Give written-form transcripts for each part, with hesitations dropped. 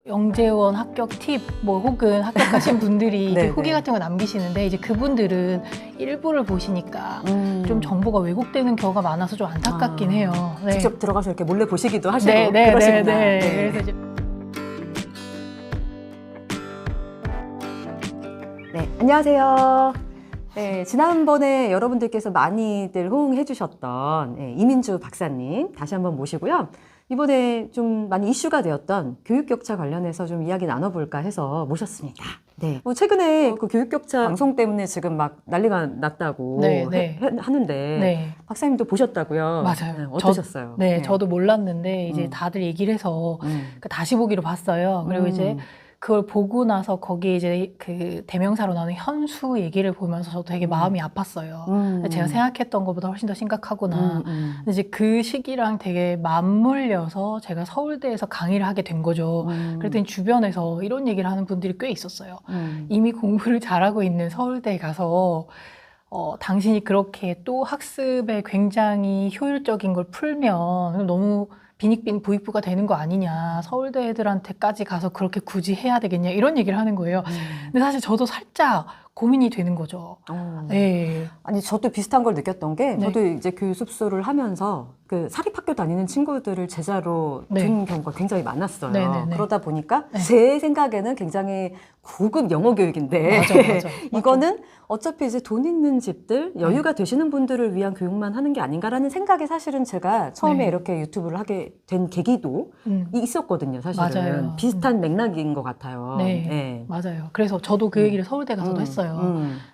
영재원 합격 팁 뭐 혹은 합격하신 분들이 네, 후기 네. 같은 거 남기시는데 이제 그분들은 일부를 보시니까 좀 정보가 왜곡되는 경우가 많아서 좀 안타깝긴 해요. 네. 직접 들어가서 이렇게 몰래 보시기도 하시고 네, 네, 그러시구나. 네, 네. 네. 그래서 이제 네, 안녕하세요. 네, 지난번에 여러분들께서 많이들 호응해 주셨던 이민주 박사님 다시 한번 모시고요. 이번에 좀 많이 이슈가 되었던 교육격차 관련해서 좀 이야기 나눠볼까 해서 모셨습니다. 네. 최근에 그 교육격차 방송 때문에 지금 막 난리가 났다고 네, 네. 하는데 네. 박사님도 보셨다고요? 맞아요. 네, 어떠셨어요? 네, 저도 몰랐는데 이제 음. 다들 얘기를 해서 다시 보기로 봤어요. 그리고 이제 그걸 보고 나서 거기에 이제 그 대명사로 나오는 현수 얘기를 보면서 저도 되게 마음이 아팠어요. 제가 생각했던 것보다 훨씬 더 심각하구나. 근데 이제 그 시기랑 되게 맞물려서 제가 서울대에서 강의를 하게 된 거죠. 그랬더니 주변에서 이런 얘기를 하는 분들이 꽤 있었어요. 이미 공부를 잘하고 있는 서울대에 가서 당신이 그렇게 또 학습에 굉장히 효율적인 걸 풀면 너무 빈익빈 부익부가 되는 거 아니냐. 서울대 애들한테까지 가서 그렇게 굳이 해야 되겠냐. 이런 얘기를 하는 거예요. 근데 사실 저도 살짝 고민이 되는 거죠. 네. 아니, 저도 비슷한 걸 느꼈던 게, 네. 저도 이제 교습소를 하면서 그 사립학교 다니는 친구들을 제자로 네. 둔 경우가 굉장히 많았어요. 네네네. 그러다 보니까 네. 제 생각에는 굉장히 고급 영어 교육인데, 맞아. 이거는 어차피 이제 돈 있는 집들, 여유가 되시는 분들을 위한 교육만 하는 게 아닌가라는 생각에 사실은 제가 처음에 네. 이렇게 유튜브를 하게 된 계기도 있었거든요, 사실은. 맞아요. 비슷한 맥락인 것 같아요. 네. 맞아요. 그래서 저도 그 얘기를 서울대 가서도 했어요.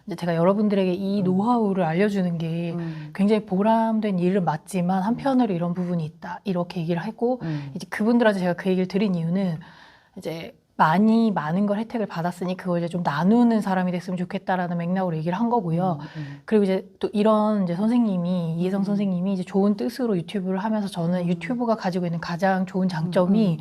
이제 제가 여러분들에게 이 노하우를 알려주는 게 굉장히 보람된 일은 맞지만 한편으로 이런 부분이 있다. 이렇게 얘기를 하고 이제 그분들한테 제가 그 얘기를 드린 이유는 이제 많은 걸 혜택을 받았으니 그걸 이제 좀 나누는 사람이 됐으면 좋겠다라는 맥락으로 얘기를 한 거고요. 그리고 이제 또 이런 이제 선생님이 이혜성 선생님이 이제 좋은 뜻으로 유튜브를 하면서 저는 유튜브가 가지고 있는 가장 좋은 장점이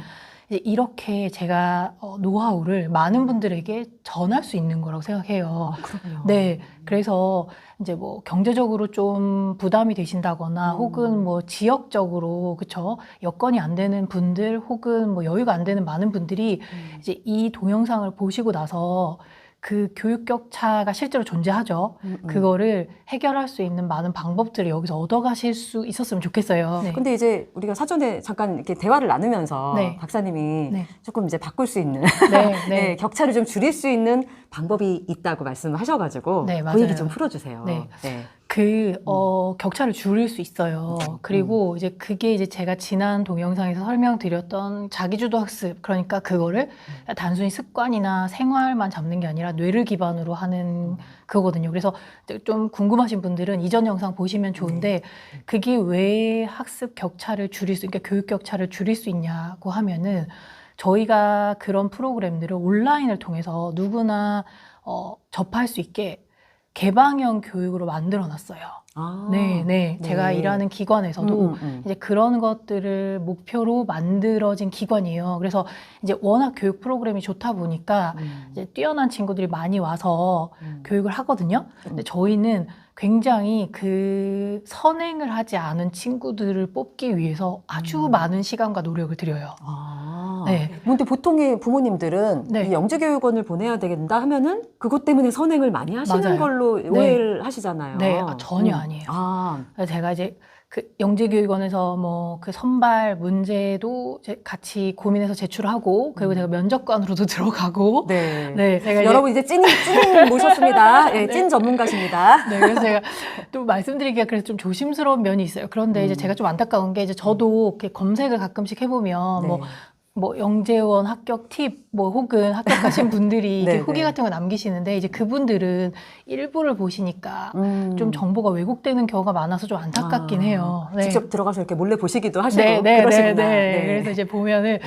이제 이렇게 제가 노하우를 많은 분들에게 전할 수 있는 거라고 생각해요. 그럼요. 네. 그래서 이제 뭐 경제적으로 좀 부담이 되신다거나 혹은 뭐 지역적으로 그쵸 여건이 안 되는 분들 혹은 뭐 여유가 안 되는 많은 분들이 이제 이 동영상을 보시고 나서 그 교육 격차가 실제로 존재하죠. 그거를 해결할 수 있는 많은 방법들을 여기서 얻어가실 수 있었으면 좋겠어요. 네. 근데 이제 우리가 사전에 잠깐 이렇게 대화를 나누면서 네. 박사님이 네. 조금 이제 바꿀 수 있는 네. 격차를 좀 줄일 수 있는 방법이 있다고 말씀하셔가지고 네, 그 맞아요. 얘기 좀 풀어주세요. 네. 네. 격차를 줄일 수 있어요. 그리고 이제 그게 이제 제가 지난 동영상에서 설명드렸던 자기주도 학습, 그러니까 그거를 단순히 습관이나 생활만 잡는 게 아니라 뇌를 기반으로 하는 그거거든요. 그래서 좀 궁금하신 분들은 이전 영상 보시면 좋은데 그게 왜 학습 격차를 줄일 수, 그러니까 교육 격차를 줄일 수 있냐고 하면은 저희가 그런 프로그램들을 온라인을 통해서 누구나 접할 수 있게 개방형 교육으로 만들어 놨어요. 네. 제가 일하는 기관에서도 이제 그런 것들을 목표로 만들어진 기관이에요. 그래서 이제 워낙 교육 프로그램이 좋다 보니까 이제 뛰어난 친구들이 많이 와서 교육을 하거든요. 근데 저희는 굉장히 그 선행을 하지 않은 친구들을 뽑기 위해서 아주 많은 시간과 노력을 들여요. 네. 근데 보통의 부모님들은 네. 이 영재교육원을 보내야 되겠다 하면은 그것 때문에 선행을 많이 하시는 맞아요. 걸로 네. 오해를 하시잖아요. 네, 전혀 아니에요. 그래서 제가 이제 그 영재교육원에서 뭐 그 선발 문제도 같이 고민해서 제출하고 그리고 제가 면접관으로도 들어가고 네. 제가 여러분 이제 찐 모셨습니다. 예, 찐 전문가십니다. 네, 그래서 제가 또 말씀드리기가 그래서 좀 조심스러운 면이 있어요. 그런데 이제 제가 좀 안타까운 게 이제 저도 이렇게 검색을 가끔씩 해보면 뭐 영재원 합격 팁 뭐 혹은 합격하신 분들이 네, 후기 네. 같은 거 남기시는데 이제 그분들은 일부를 보시니까 좀 정보가 왜곡되는 경우가 많아서 좀 안타깝긴 해요. 네. 직접 들어가서 이렇게 몰래 보시기도 하시고 네. 그러시구나. 그래서 이제 보면은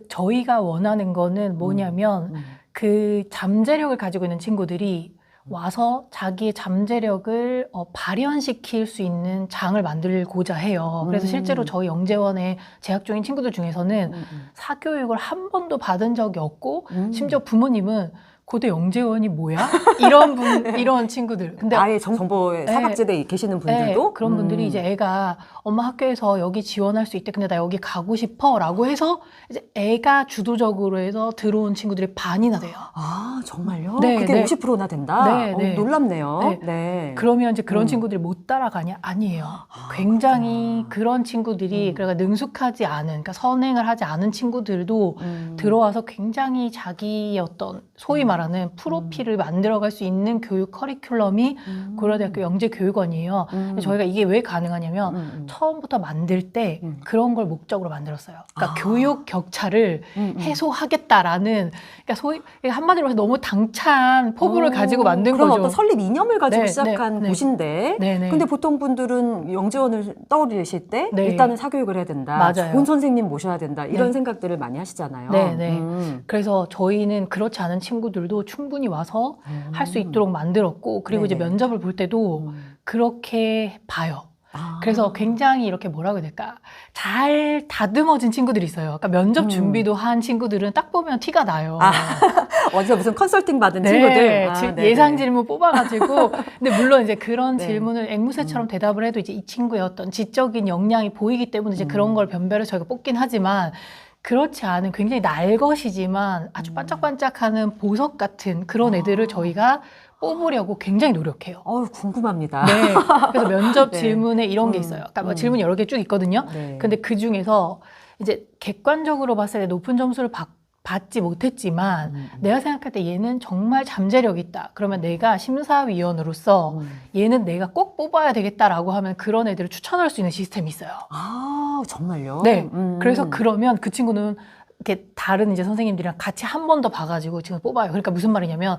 저희가 원하는 거는 뭐냐면 그 잠재력을 가지고 있는 친구들이 와서 자기의 잠재력을 발현시킬 수 있는 장을 만들고자 해요. 그래서 실제로 저희 영재원에 재학 중인 친구들 중에서는 사교육을 한 번도 받은 적이 없고 심지어 부모님은 고대 영재원이 뭐야? 이런 이런 친구들. 근데 아예 정보의 네. 사각지대에 계시는 분들도 네, 그런 분들이 이제 애가 엄마 학교에서 여기 지원할 수 있대. 근데 나 여기 가고 싶어. 라고 해서 이제 애가 주도적으로 해서 들어온 친구들이 반이나 돼요. 아, 정말요? 네, 그게 네. 50%나 된다? 네, 네. 놀랍네요. 네. 네. 그러면 이제 그런 친구들이 못 따라가냐? 아니에요. 굉장히 그렇구나. 그런 친구들이 그러니까 능숙하지 않은, 그러니까 선행을 하지 않은 친구들도 들어와서 굉장히 자기의 어떤 소위 말하는 프로필을 만들어갈 수 있는 교육 커리큘럼이 고려대학교 영재교육원이에요. 근데 저희가 이게 왜 가능하냐면 처음부터 만들 때 그런 걸 목적으로 만들었어요. 그러니까 교육 격차를 해소하겠다라는, 그러니까 소위 한마디로 해서 너무 당찬 포부를 가지고 만든 그런 거죠. 어떤 설립 이념을 가지고 네, 시작한 네, 곳인데 네, 네. 근데 보통 분들은 영재원을 떠올리실 때 네. 일단은 사교육을 해야 된다. 맞아요. 좋은 선생님 모셔야 된다. 이런 네. 생각들을 많이 하시잖아요. 네, 네. 그래서 저희는 그렇지 않은 친구들도 충분히 와서 할 수 있도록 만들었고, 그리고 이제 네네. 면접을 볼 때도 그렇게 봐요. 그래서 굉장히 이렇게 뭐라고 해야 될까? 잘 다듬어진 친구들이 있어요. 그러니까 면접 준비도 한 친구들은 딱 보면 티가 나요. 어디서 무슨 컨설팅 받은 네, 친구들. 네네. 예상 질문 뽑아가지고. 근데 물론 이제 그런 네. 질문을 앵무새처럼 대답을 해도 이제 이 친구의 어떤 지적인 역량이 보이기 때문에 이제 그런 걸 변별해서 저희가 뽑긴 하지만, 그렇지 않은 굉장히 날것이지만 아주 반짝반짝하는 보석 같은 그런 애들을 저희가 뽑으려고 굉장히 노력해요. 궁금합니다. 네. 그래서 면접 네. 질문에 이런 게 있어요. 그러니까 뭐 질문이 여러 개 쭉 있거든요. 네. 근데 그 중에서 이제 객관적으로 봤을 때 높은 점수를 받지 못했지만 내가 생각할 때 얘는 정말 잠재력이 있다. 그러면 내가 심사위원으로서 얘는 내가 꼭 뽑아야 되겠다라고 하면 그런 애들을 추천할 수 있는 시스템이 있어요. 아, 정말요? 네. 그래서 그러면 그 친구는 이렇게 다른 이제 선생님들이랑 같이 한 번 더 봐가지고 지금 뽑아요. 그러니까 무슨 말이냐면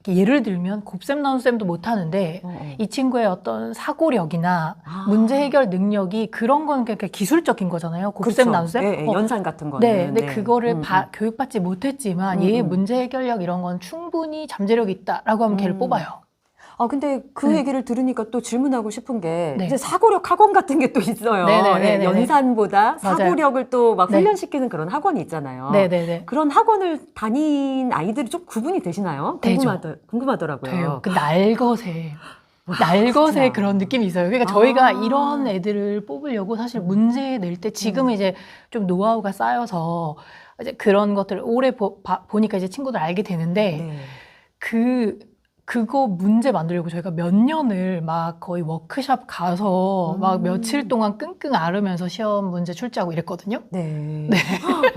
예를 들면 곱셈 나눗셈도 못하는데 이 친구의 어떤 사고력이나 문제 해결 능력이 그런 건 그냥 기술적인 거잖아요. 곱셈 그렇죠. 나눗셈. 네, 연산 같은 거는. 네, 근데 그거를 교육받지 못했지만 얘의 문제 해결력 이런 건 충분히 잠재력이 있다라고 하면 걔를 뽑아요. 근데 그 얘기를 들으니까 또 질문하고 싶은 게 네. 이제 사고력 학원 같은 게 또 있어요. 네네네네네. 연산보다 맞아요. 사고력을 또 막 네. 훈련시키는 그런 학원이 있잖아요. 네네네. 그런 학원을 다닌 아이들이 좀 구분이 되시나요? 되죠. 궁금하더라고요. 돼요. 그 날것의 그런 느낌이 있어요. 그러니까 저희가 이런 애들을 뽑으려고 사실 문제 낼 때 지금은 이제 좀 노하우가 쌓여서 이제 그런 것들을 오래 보니까 이제 친구들 알게 되는데 그거 문제 만들려고 저희가 몇 년을 막 거의 워크숍 가서 막 며칠 동안 끙끙 앓으면서 시험 문제 출제하고 이랬거든요. 네.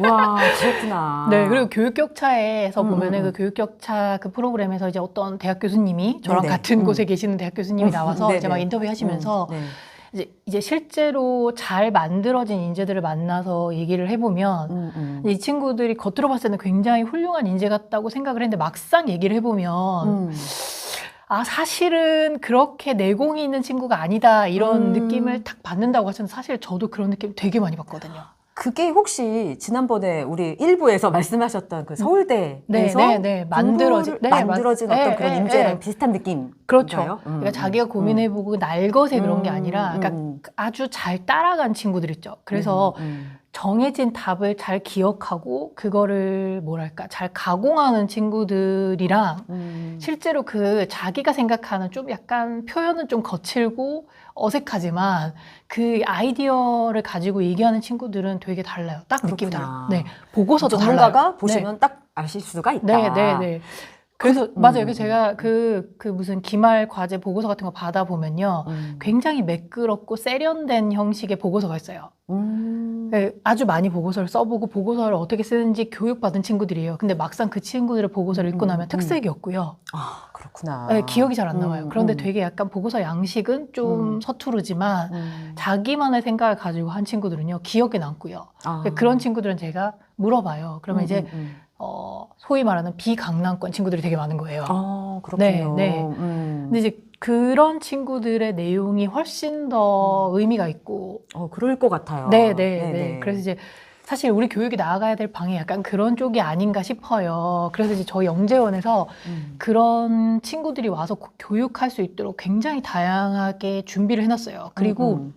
와, 그렇구나. 네, 그리고 교육격차에서 보면은 그 교육격차 그 프로그램에서 이제 어떤 대학 교수님이 저랑 네네. 같은 곳에 계시는 대학 교수님이 나와서 이제 네네. 막 인터뷰 하시면서 네. 이제 실제로 잘 만들어진 인재들을 만나서 얘기를 해보면 이 친구들이 겉으로 봤을 때는 굉장히 훌륭한 인재 같다고 생각을 했는데 막상 얘기를 해보면 사실은 그렇게 내공이 있는 친구가 아니다 이런 느낌을 딱 받는다고 하시는 사실 저도 그런 느낌 되게 많이 받거든요. 그게 혹시 지난번에 우리 1부에서 말씀하셨던 그 서울대에서 만들어진 어떤 그런 인재랑 비슷한 느낌? 그렇죠. 그러니까 자기가 고민해보고 날것에 그런 게 아니라 그러니까 아주 잘 따라간 친구들 있죠. 그래서 정해진 답을 잘 기억하고 그거를 뭐랄까 잘 가공하는 친구들이랑 실제로 그 자기가 생각하는 좀 약간 표현은 좀 거칠고 어색하지만 그 아이디어를 가지고 얘기하는 친구들은 되게 달라요. 딱 느낌이 달라요. 네, 보고서도 전문가가 달라요. 보시면 딱 아실 수가 있다. 네. 그래서 맞아요. 그래서 제가 그 무슨 기말 과제 보고서 같은 거 받아보면요. 굉장히 매끄럽고 세련된 형식의 보고서가 있어요. 네, 아주 많이 보고서를 써보고 보고서를 어떻게 쓰는지 교육받은 친구들이에요. 근데 막상 그 친구들의 보고서를 읽고 나면 특색이 없고요. 아, 그렇구나. 네, 기억이 잘 안 나와요. 그런데 되게 약간 보고서 양식은 좀 서투르지만 자기만의 생각을 가지고 한 친구들은요. 기억에 남고요. 그런 친구들은 제가 물어봐요. 그러면 이제 소위 말하는 비강남권 친구들이 되게 많은 거예요. 그렇군요. 네. 근데 이제 그런 친구들의 내용이 훨씬 더 의미가 있고. 그럴 것 같아요. 네. 그래서 이제 사실 우리 교육이 나아가야 될 방이 약간 그런 쪽이 아닌가 싶어요. 그래서 이제 저희 영재원에서 그런 친구들이 와서 교육할 수 있도록 굉장히 다양하게 준비를 해놨어요. 그리고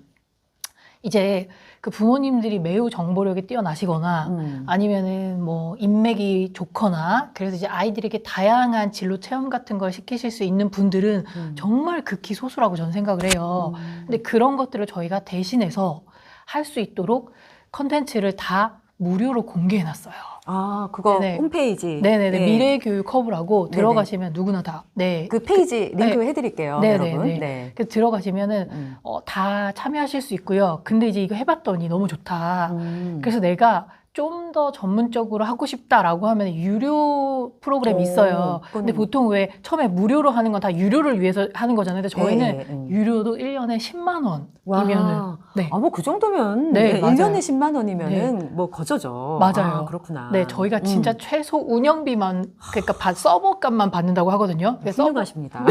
이제 그 부모님들이 매우 정보력이 뛰어나시거나 아니면은 뭐 인맥이 좋거나 그래서 이제 아이들에게 다양한 진로 체험 같은 걸 시키실 수 있는 분들은 정말 극히 소수라고 저는 생각을 해요. 근데 그런 것들을 저희가 대신해서 할 수 있도록 컨텐츠를 다 무료로 공개해 놨어요. 아, 그거 네네. 홈페이지. 네네네. 네. 미래교육 허브라고 네네. 들어가시면 누구나 다. 네. 그 페이지 링크 네. 해드릴게요, 네네네. 여러분. 네. 그래서 들어가시면은 다 참여하실 수 있고요. 근데 이제 이거 해봤더니 너무 좋다. 그래서 내가 좀 더 전문적으로 하고 싶다라고 하면 유료 프로그램이 있어요. 근데 보통 왜 처음에 무료로 하는 건 다 유료를 위해서 하는 거잖아요. 근데 저희는 유료도 1년에 10만 원이면은 네. 아, 뭐 그 정도면 네, 네, 맞아요. 1년에 10만 원이면은 뭐 거저죠. 맞아요. 아, 그렇구나. 네, 저희가 진짜 최소 운영비만 그러니까 서버값만 받는다고 하거든요. 그래서 훌륭하십니다.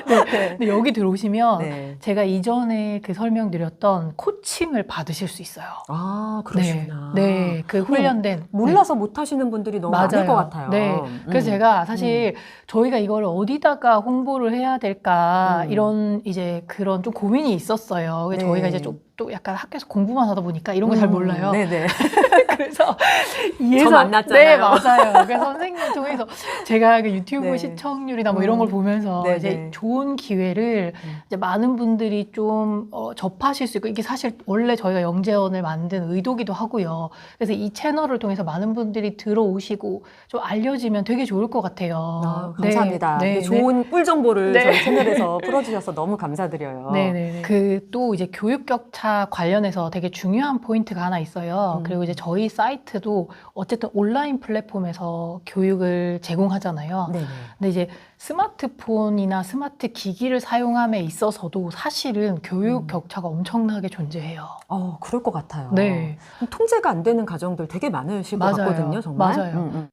네. 근데 여기 들어오시면 네. 제가 이전에 그 설명드렸던 코칭을 받으실 수 있어요. 아, 그러시구나. 네, 그 훈련된 몰라서 못 하시는 분들이 너무 많을 것 같아요. 네. 그래서 제가 사실 저희가 이걸 어디다가 홍보를 해야 될까 이런 이제 그런 좀 고민이 있었어요. 네. 저희가 이제 또 약간 학교에서 공부만 하다 보니까 이런 거 잘 몰라요. 네네. 그래서 저 만났잖아요. 네, 맞아요. 그래서 선생님 통해서 제가 그 유튜브 네. 시청률이나 뭐 이런 걸 보면서 네네. 이제 좋은 기회를 이제 많은 분들이 좀 접하실 수 있고 이게 사실 원래 저희가 영재원을 만든 의도기도 하고요. 그래서 이 채널을 통해서 많은 분들이 들어오시고 좀 알려지면 되게 좋을 것 같아요. 아, 감사합니다. 네, 이렇게 좋은 꿀 정보를 네. 저희 채널에서 풀어주셔서 너무 감사드려요. 네네. 그 또 이제 교육 격차 관련해서 되게 중요한 포인트가 하나 있어요. 그리고 이제 저희 사이트도 어쨌든 온라인 플랫폼에서 교육을 제공하잖아요. 네네. 근데 이제 스마트폰이나 스마트 기기를 사용함에 있어서도 사실은 교육 격차가 엄청나게 존재해요. 그럴 것 같아요. 네. 통제가 안 되는 가정들 되게 많으실 것 맞아요. 같거든요, 정말. 맞아요.